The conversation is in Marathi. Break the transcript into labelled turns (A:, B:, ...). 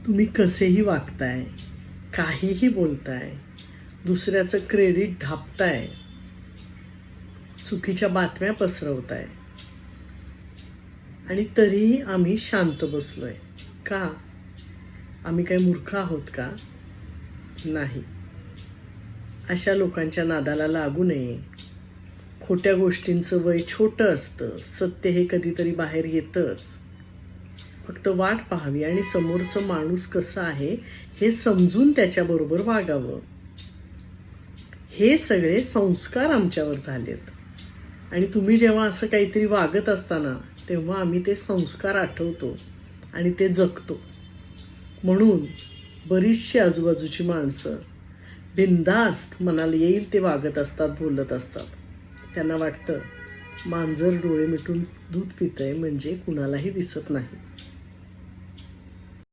A: तुम्ही कसेही वागताय, काहीही बोलताय, दुसऱ्याचं क्रेडिट ढापताय, चुकीच्या बातम्या पसरवताय आणि तरीही आम्ही शांत बसलोय. का? आम्ही काही मूर्ख आहोत का? नाही. अशा लोकांच्या नादाला लागू नये. खोट्या गोष्टींचं वय छोटं असतं. सत्य हे कधीतरी बाहेर येतंच. फक्त वाट पाहावी आणि समोरचं माणूस कसं आहे हे समजून त्याच्याबरोबर वागावं. हे सगळे संस्कार आमच्यावर झालेत आणि तुम्ही जेव्हा असं काहीतरी वागत असताना तेव्हा आम्ही ते संस्कार आठवतो आणि ते जगतो. म्हणून बरीचशी आजूबाजूची माणसं बिनधास्त मनाला येईल ते वागत असतात, बोलत असतात. त्यांना वाटतं मांजर डोळे मिटून दूध पितंय म्हणजे कुणालाही दिसत नाही.